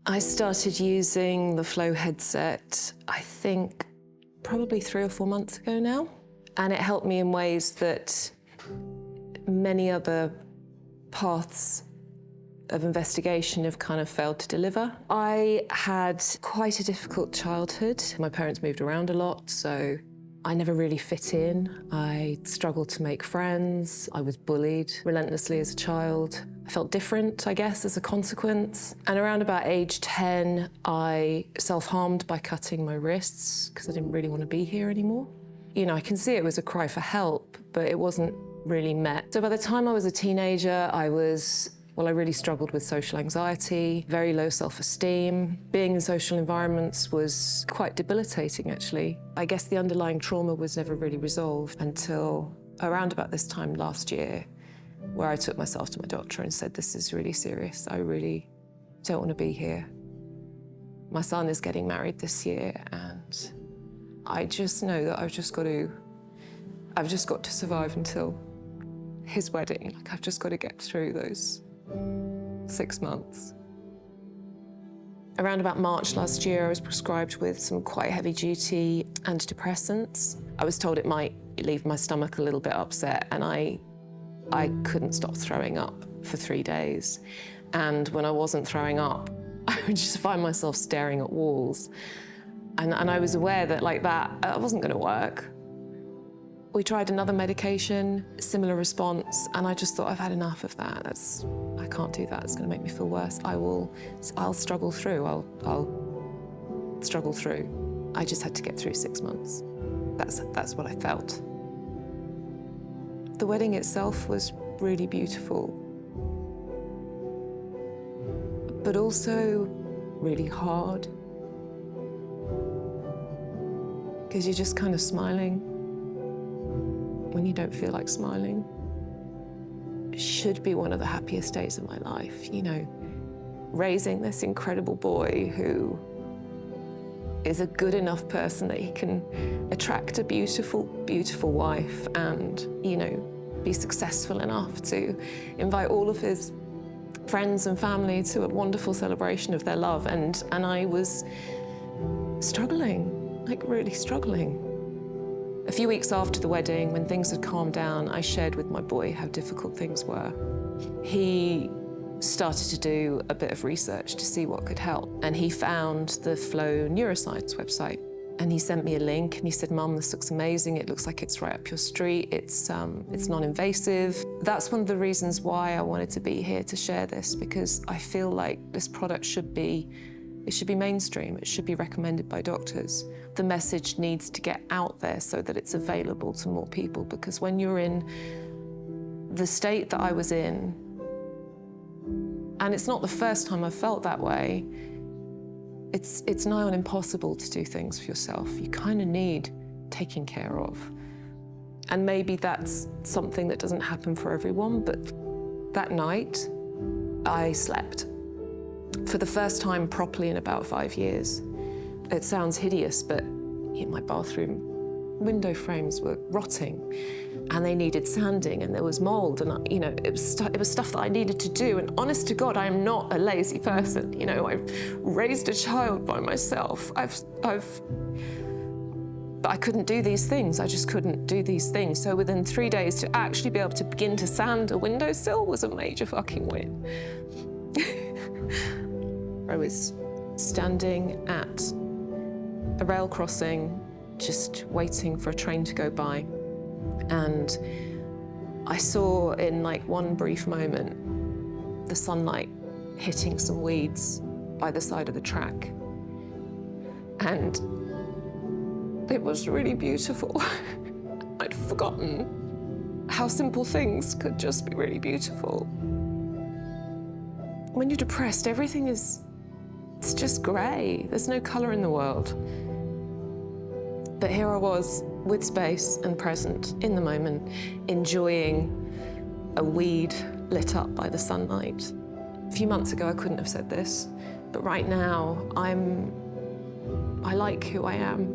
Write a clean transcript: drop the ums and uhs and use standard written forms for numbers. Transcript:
I started using the Flow headset, I think, probably 3 or 4 months ago now. And it helped me in ways that many other paths of investigation have kind of failed to deliver. I had quite a difficult childhood. My parents moved around a lot, so I never really fit in. I struggled to make friends. I was bullied relentlessly as a child. I felt different, I guess, as a consequence. And around about age 10, I self-harmed by cutting my wrists because I didn't really want to be here anymore. You know, I can see it was a cry for help, but it wasn't really met. So by the time I was a teenager, I really struggled with social anxiety, very low self-esteem. Being in social environments was quite debilitating, actually. I guess the underlying trauma was never really resolved until around about this time last year, where I took myself to my doctor and said, this is really serious. I really don't want to be here. My son is getting married this year, and I just know that I've just got to survive until his wedding. Like, I've just got to get through those 6 months. Around about March last year, I was prescribed with some quite heavy-duty antidepressants. I was told it might leave my stomach a little bit upset, and I couldn't stop throwing up for 3 days. And when I wasn't throwing up, I would just find myself staring at walls. And I was aware that that wasn't going to work. We tried another medication, similar response, and I just thought, I've had enough of that. I can't do that. It's going to make me feel worse. I'll struggle through. I'll struggle through. I just had to get through 6 months. That's what I felt. The wedding itself was really beautiful, but also really hard, because you're just kind of smiling when you don't feel like smiling. It should be one of the happiest days of my life, you know, raising this incredible boy who is a good enough person that he can attract a beautiful, beautiful wife and, you know, be successful enough to invite all of his friends and family to a wonderful celebration of their love. And I was struggling, like really struggling. A few weeks after the wedding, when things had calmed down, I shared with my boy how difficult things were. He started to do a bit of research to see what could help. And he found the Flow Neuroscience website. And he sent me a link and he said, Mum, this looks amazing. It looks like it's right up your street. It's non-invasive. That's one of the reasons why I wanted to be here to share this, because I feel like this product should be mainstream. It should be recommended by doctors. The message needs to get out there so that it's available to more people, because when you're in the state that I was in, and it's not the first time I've felt that way, it's nigh on impossible to do things for yourself. You kind of need taking care of. And maybe that's something that doesn't happen for everyone, but that night, I slept. For the first time properly in about 5 years. It sounds hideous, but in my bathroom, window frames were rotting and they needed sanding and there was mold, and you know, it was stuff that I needed to do. And honest to God, I am not a lazy person. You know, I've raised a child by myself. But I couldn't do these things. I just couldn't do these things. So within 3 days, to actually be able to begin to sand a windowsill was a major fucking win. I was standing at a rail crossing, just waiting for a train to go by. And I saw in like one brief moment, the sunlight hitting some weeds by the side of the track. And it was really beautiful. I'd forgotten how simple things could just be really beautiful. When you're depressed, everything it's just grey. There's no colour in the world. But here I was, with space and present, in the moment, enjoying a weed lit up by the sunlight. A few months ago, I couldn't have said this, but right now, I like who I am.